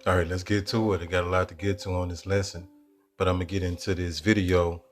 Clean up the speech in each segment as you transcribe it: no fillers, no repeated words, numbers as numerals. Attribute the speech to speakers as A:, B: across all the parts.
A: All right, let's get to it. I got a lot to get to on this lesson, but I'm gonna get into this video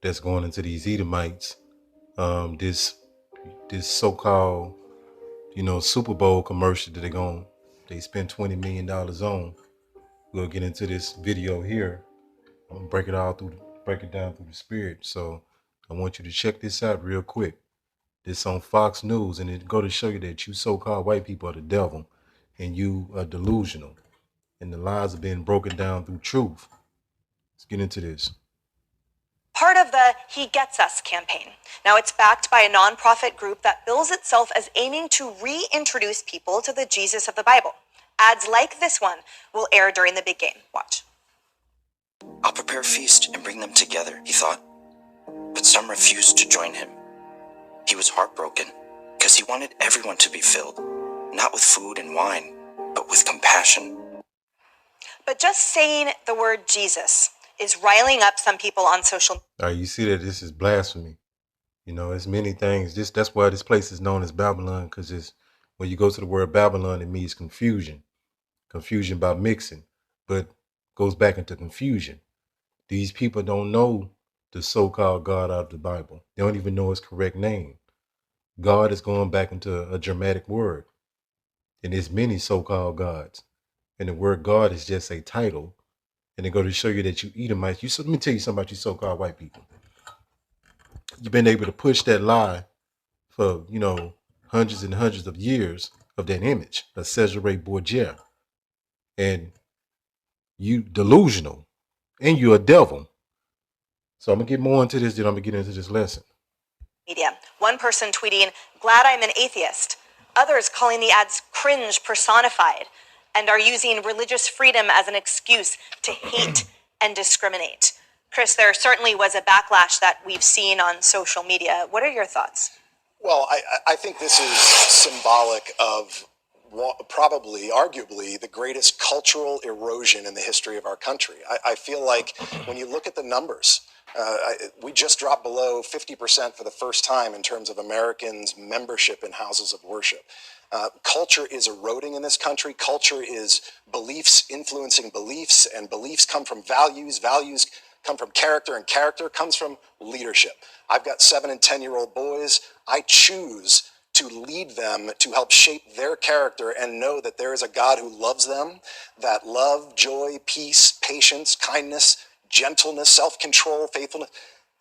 A: that's going into these Edomites. This so-called Super Bowl commercial that they spent $20 million on. We'll get into this video here. I'm gonna break it down through the spirit. So I want you to check this out real quick. This on Fox News, and it go to show you that you so-called white people are the devil, and you are delusional, and the lies are being broken down through truth. Let's get into this.
B: Part of the He Gets Us campaign. Now, it's backed by a nonprofit group that bills itself as aiming to reintroduce people to the Jesus of the Bible. Ads like this one will air during the big game. Watch.
C: I'll prepare a feast and bring them together, he thought. But some refused to join him. He was heartbroken because he wanted everyone to be filled, not with food and wine, but with compassion.
B: But just saying the word Jesus is riling up some people on social media.
A: All right, you see that this is blasphemy. It's many things. That's why this place is known as Babylon, because it's when you go to the word Babylon, it means confusion. Confusion by mixing, but goes back into confusion. These people don't know the so-called God out of the Bible. They don't even know his correct name. God is going back into a Germanic word. And there's many so-called gods. And the word God is just a title. And they go to show you that you Edomites. Let me tell you something about you so-called white people. You've been able to push that lie for, hundreds and hundreds of years of that image, of Cesare Borgia. And you delusional. And you're a devil. So I'm going to get more into this, then I'm going to get into this lesson.
B: Media. One person tweeting, "Glad I'm an atheist." Others calling the ads cringe personified and are using religious freedom as an excuse to hate and discriminate. Chris, there certainly was a backlash that we've seen on social media. What are your thoughts?
D: Well, I think this is symbolic of probably, arguably, the greatest cultural erosion in the history of our country. I feel like when you look at the numbers, we just dropped below 50% for the first time in terms of Americans' membership in houses of worship. Culture is eroding in this country. Culture is beliefs influencing beliefs, and beliefs come from values. Values come from character, and character comes from leadership. I've got 7 and 10-year-old boys. I choose to lead them, to help shape their character, and know that there is a God who loves them, that love, joy, peace, patience, kindness, gentleness, self-control, faithfulness,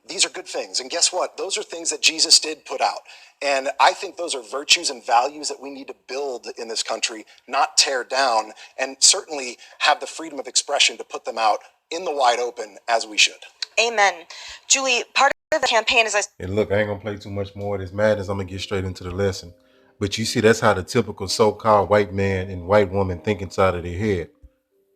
D: these are good things. And guess what? Those are things that Jesus did put out. And I think those are virtues and values that we need to build in this country, not tear down, and certainly have the freedom of expression to put them out in the wide open as we should.
B: Amen. Julie, part of the campaign is...
A: And look, I ain't going to play too much more of this madness. I'm going to get straight into the lesson. But you see, that's how the typical so-called white man and white woman think inside of their head.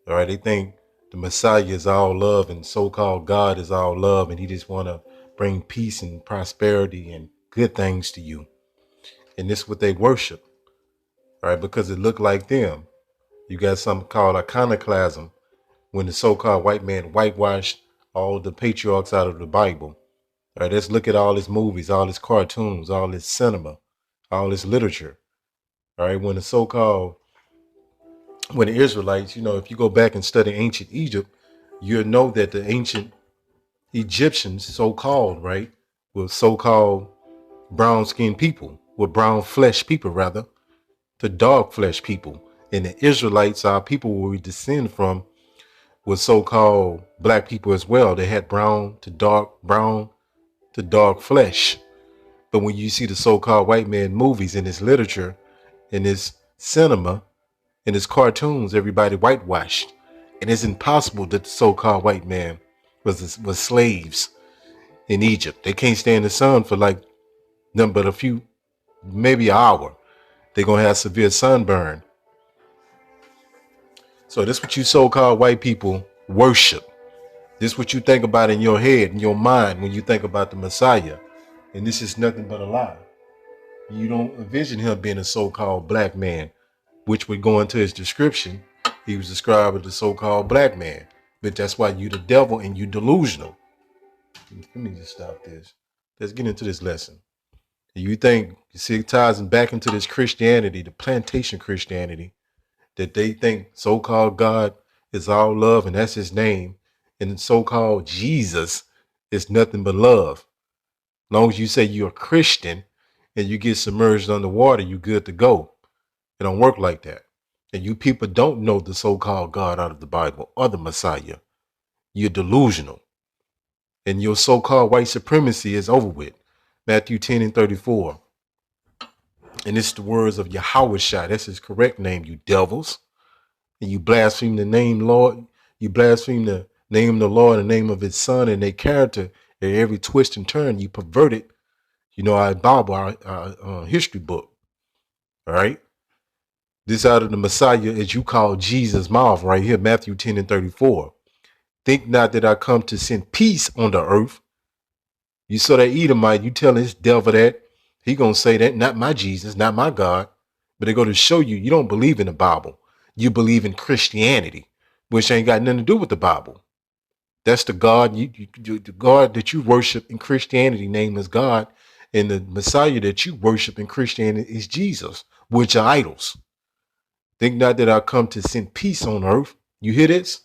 A: All right, they think the Messiah is all love and so-called God is all love, and he just want to bring peace and prosperity and good things to you. And this is what they worship, all right, because it looked like them. You got something called iconoclasm, when the so-called white man whitewashed all the patriarchs out of the Bible. All right, let's look at all his movies, all his cartoons, all his cinema, all his literature. All right, when the Israelites, if you go back and study ancient Egypt, you'll know that the ancient Egyptians, so-called, right, were so-called brown-skinned people, were brown flesh people, rather, to dark flesh people. And the Israelites, our people where we descend from, were so-called black people as well. They had brown to dark flesh. But when you see the so-called white man movies in his literature, in his cinema, in his cartoons, everybody whitewashed. And it's impossible that the so-called white man was slaves in Egypt. They can't stay in the sun for like nothing but a few, maybe an hour. They're going to have severe sunburn. So this is what you so-called white people worship. This is what you think about in your head, in your mind, when you think about the Messiah. And this is nothing but a lie. You don't envision him being a so-called black man, which would go into his description. He was described as a so-called black man. But that's why you the devil and you delusional. Let me just stop this. Let's get into this lesson. You think, see, it ties back into this Christianity, the plantation Christianity, that they think so-called God is all love and that's his name, and so-called Jesus is nothing but love. As long as you say you're a Christian and you get submerged underwater, you good to go. It don't work like that. And you people don't know the so-called God out of the Bible or the Messiah. You're delusional. And your so-called white supremacy is over with. Matthew 10 and 34. And it's the words of Yahweh Shai. That's his correct name, you devils. And you blaspheme the name Lord. You blaspheme the name of the Lord, the name of his son, and their character at every twist and turn. You perverted, our Bible, our history book. All right. This out of the Messiah, as you call Jesus' mouth right here, Matthew 10 and 34. Think not that I come to send peace on the earth. You saw that Edomite, you tell this devil that, he gonna say that, not my Jesus, not my God. But they go to show you, you don't believe in the Bible. You believe in Christianity, which ain't got nothing to do with the Bible. That's the God, the God that you worship in Christianity, name is God. And the Messiah that you worship in Christianity is Jesus, which are idols. Think not that I come to send peace on earth. You hear this?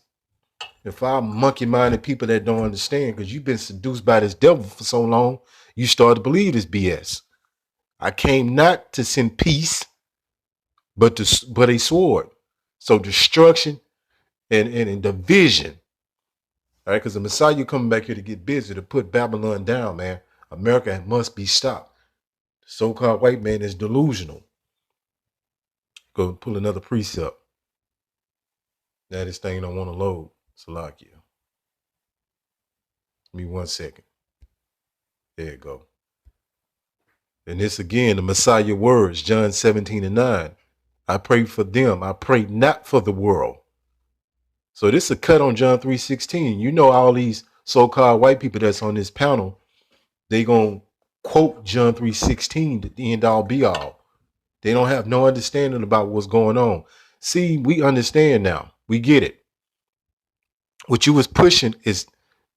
A: If I monkey-minded people that don't understand, because you've been seduced by this devil for so long, you start to believe this BS. I came not to send peace, but a sword. So destruction and division. All right, because the Messiah coming back here to get busy, to put Babylon down, man. America must be stopped. The so-called white man is delusional. Go pull another precept. Now this thing don't want to load. Salakia. Give me 1 second. There you go. And this again, the Messiah words, John 17 and 9. I pray for them. I pray not for the world. So this is a cut on John 3:16. You know, all these so-called white people that's on this panel, they gonna quote John 3:16 to the end all be all. They don't have no understanding about what's going on. See, we understand now. We get it. What you was pushing is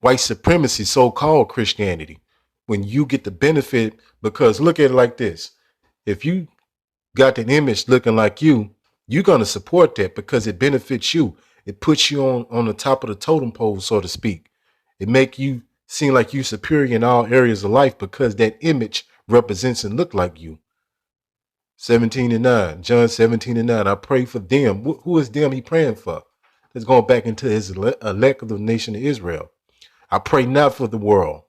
A: white supremacy, so-called Christianity. When you get the benefit, because look at it like this. If you got an image looking like you're going to support that because it benefits you. It puts you on the top of the totem pole, so to speak. It make you seem like you're superior in all areas of life because that image represents and look like you. 17 and 9, John 17 and 9. I pray for them. Who is them he praying for? That's going back into his elect of the nation of Israel. I pray not for the world,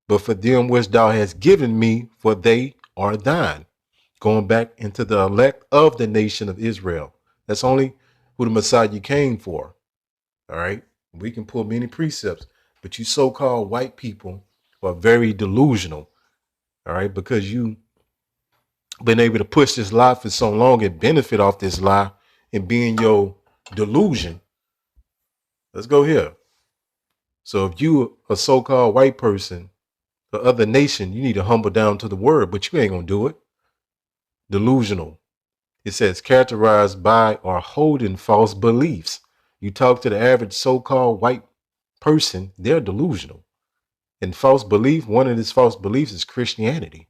A: but for them which thou hast given me, for they are thine. Going back into the elect of the nation of Israel. That's only who the Messiah came for. All right. We can pull many precepts, but you so-called white people are very delusional. All right. Because you been able to push this lie for so long and benefit off this lie and being your delusion. Let's go here. So if you a so-called white person, the other nation, you need to humble down to the word, but you ain't gonna do it. Delusional. It says characterized by or holding false beliefs. You talk to the average so-called white person, they're delusional. And false belief, one of these false beliefs is Christianity.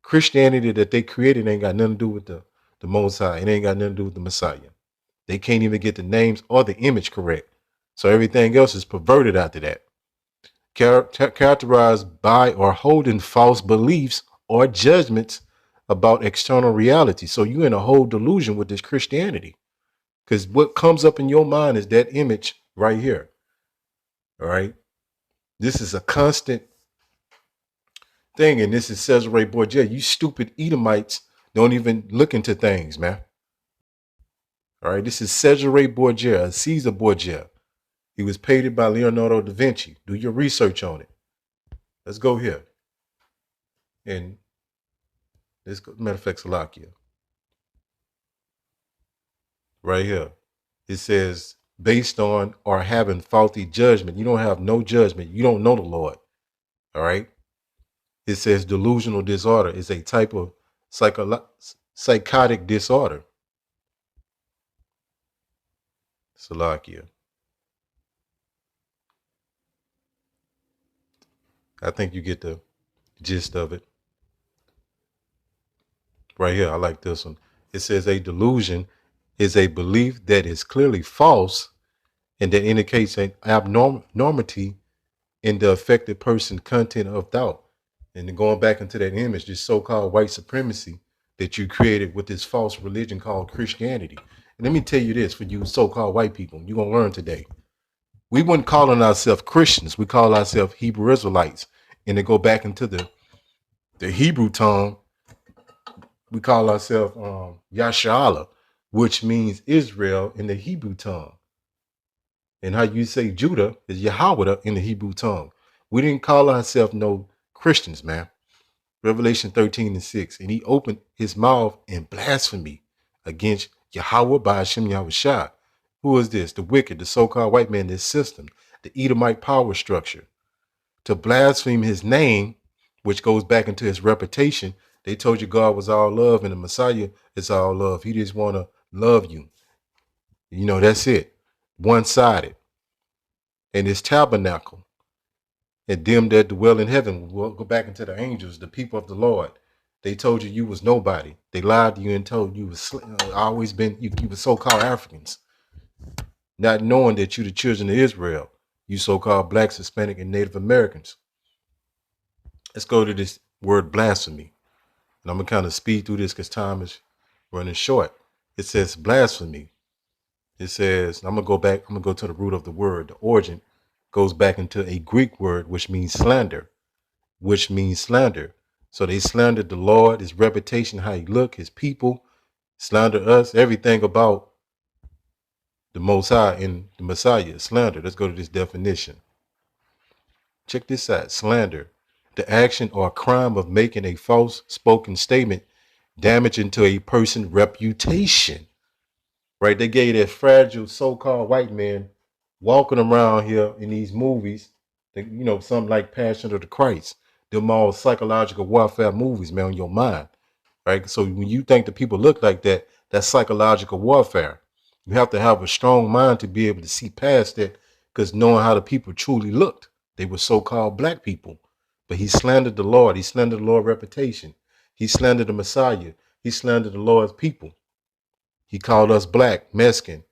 A: Christianity that they created ain't got nothing to do with the Most High. It ain't got nothing to do with the Messiah. They can't even get the names or the image correct. So everything else is perverted after that. Characterized by or holding false beliefs or judgments about external reality. So you're in a whole delusion with this Christianity. Because what comes up in your mind is that image right here. All right. This is a constant thing. And this is Cesare Borgia. You stupid Edomites don't even look into things, man. All right. This is Cesare Borgia, Caesar Borgia. He was paid by Leonardo da Vinci. Do your research on it. Let's go here. And this, matter of fact, Salakia. Right here. It says, based on or having faulty judgment. You don't have no judgment. You don't know the Lord. All right. It says delusional disorder is a type of psychotic disorder. Salakia. I think you get the gist of it. Right here. I like this one. It says a delusion is a belief that is clearly false and that indicates an abnormality in the affected person's content of thought. And then going back into that image, this so-called white supremacy that you created with this false religion called Christianity. And let me tell you this for you so-called white people, you're going to learn today. We wouldn't call ourselves Christians. We call ourselves Hebrew Israelites. And to go back into the Hebrew tongue, we call ourselves Yasharallah, which means Israel in the Hebrew tongue. And how you say Judah is Yahweh in the Hebrew tongue. We didn't call ourselves no Christians, man. Revelation 13:6. And he opened his mouth in blasphemy against Yahweh by Hashem Yahushua. Who is this? The wicked, the so-called white man, this system, the Edomite power structure. To blaspheme his name, which goes back into his reputation. They told you God was all love and the Messiah is all love. He just want to love you. You know, that's it. One-sided. And his tabernacle. And them that dwell in heaven, we'll go back into the angels, the people of the Lord. They told you was nobody. They lied to you and told you was always been, you were so-called Africans. Not knowing that you the children of Israel, you so-called blacks, Hispanic, and Native Americans. Let's go to this word blasphemy. And I'm going to kind of speed through this because time is running short. It says blasphemy. It says, I'm going to go back, I'm going to go to the root of the word. The origin goes back into a Greek word, which means slander. So they slandered the Lord, his reputation, how he looked, his people, slander us, everything about the Most High and the Messiah, slander. Let's go to this definition. Check this out. Slander, the action or crime of making a false spoken statement damaging to a person's reputation. Right? They gave that fragile so-called white man walking around here in these movies, you know, something like Passion of the Christ. Them all psychological warfare movies, man, on your mind. Right? So when you think the people look like that, that's psychological warfare. You have to have a strong mind to be able to see past that, because knowing how the people truly looked, they were so-called black people. But he slandered the Lord. He slandered the Lord's reputation. He slandered the Messiah. He slandered the Lord's people. He called us black, Mexican,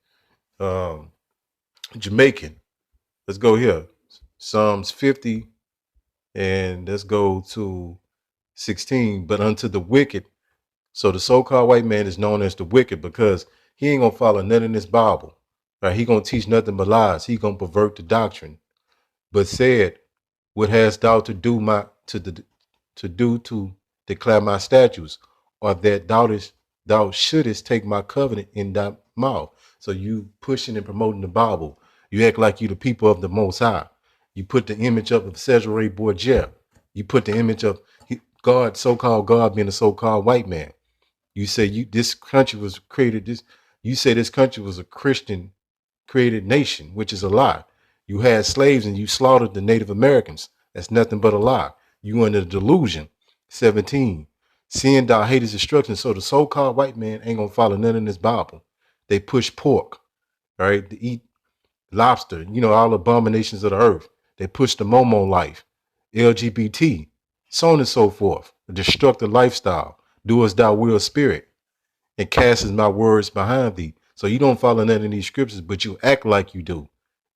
A: Jamaican. Let's go here. Psalms 50, and let's go to 16. But unto the wicked. So the so-called white man is known as the wicked because he ain't gonna follow nothing in this Bible. Right? He gonna teach nothing but lies. He gonna pervert the doctrine. But said, what hast thou to do to declare my statutes, or that thou shouldest take my covenant in thy mouth? So you pushing and promoting the Bible. You act like you the people of the Most High. You put the image up of Cesare Borgia. You put the image of God, so-called God being a so-called white man. You say this country was created. You say this country was a Christian created nation, which is a lie. You had slaves and you slaughtered the Native Americans. That's nothing but a lie. You under the delusion. 17. Seeing thou hatest destruction. So the so-called white man ain't gonna follow none in this Bible. They push pork, all right? They eat lobster, you know, all abominations of the earth. They push the Momo life, LGBT, so on and so forth. A destructive lifestyle. Do as thou will spirit, and casteth my words behind thee. So you don't follow none of these scriptures, but you act like you do.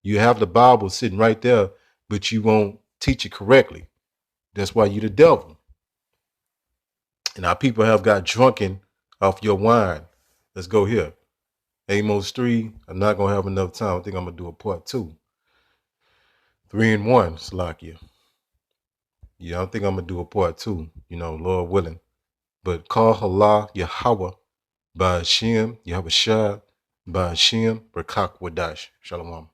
A: You have the Bible sitting right there, but you won't teach it correctly. That's why you the devil. And our people have got drunken off your wine. Let's go here. Amos 3. I'm not going to have enough time. I think I'm going to do a part 2. 3 and 1, Salakia. Yeah, I think I'm going to do a part 2, you know, Lord willing. But call Allah Yahweh by Hashem, Yahushua, by Hashem, Rakak Wadash. Shalom.